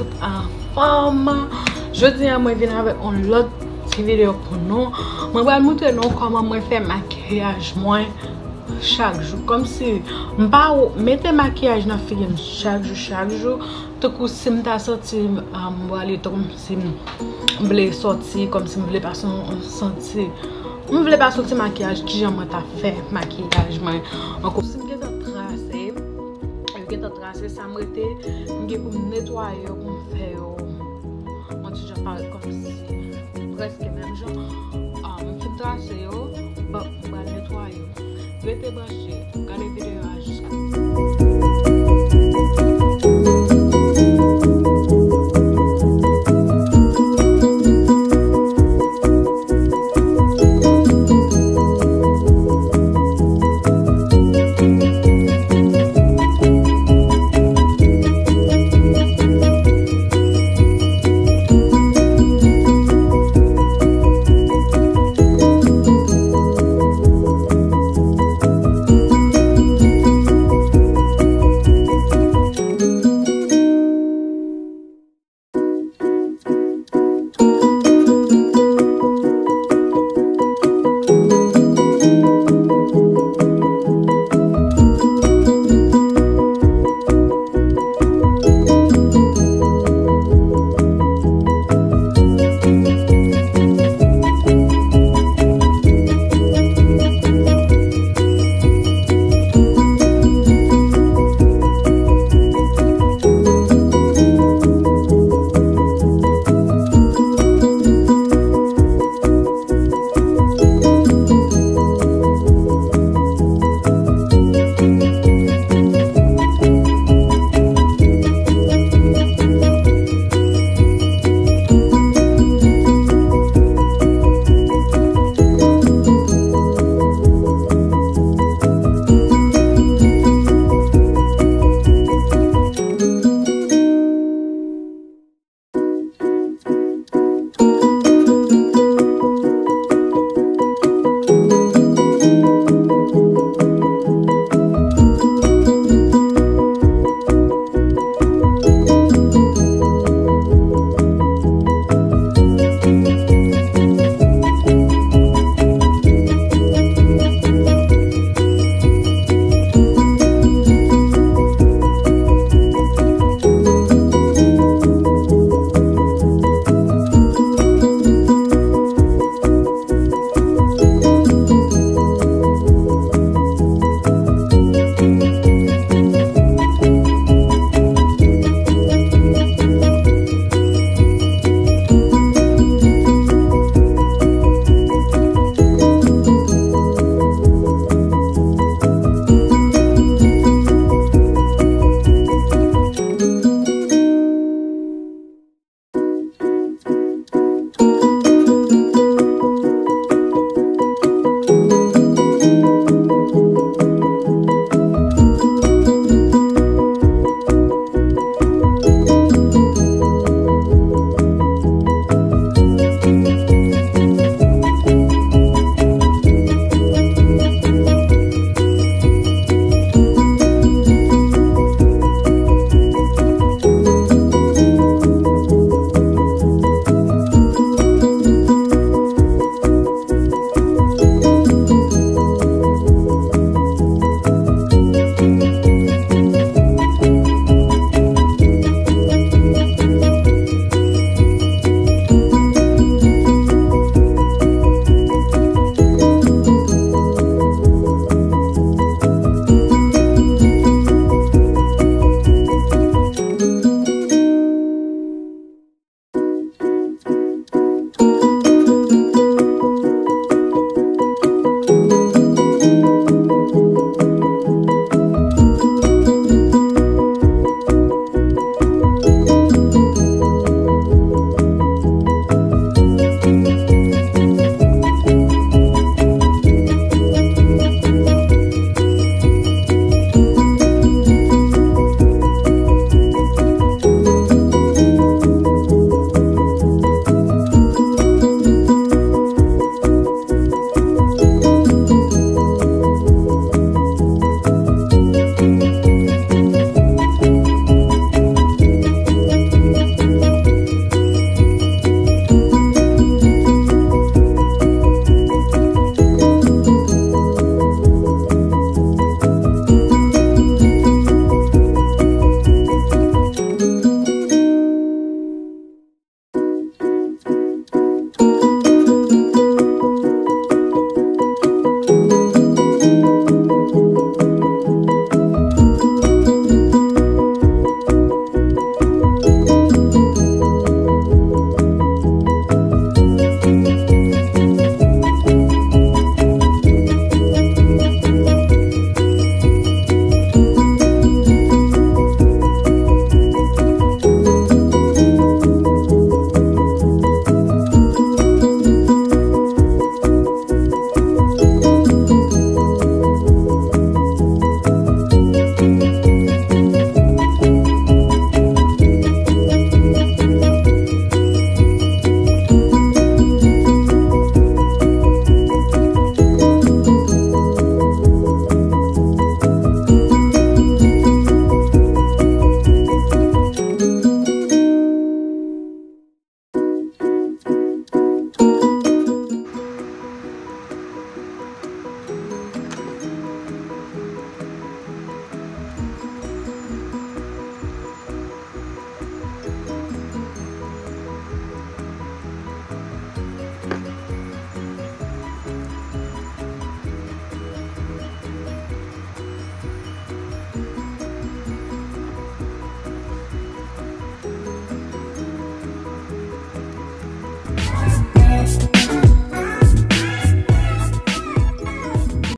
tout en forme. Je dis à moi venir avec une autre vidéo pour nous. Je vais vous montrer comment je fais maquillage moi chaque jour. Comme si je mettais maquillage dans le film chaque jour. Tout coup si je sorti, je aller comme si je voulais sortir, comme si je voulais pas sortir. Je voulais pas sortir maquillage qui j'aime faire maquillage. Encore si je tracé, ça me retient pour me nettoyer, pour me faire. Je parle comme si presque même genre. Je fais tracer, je vais nettoyer. Restez branchés, regardez la vidéo jusqu'à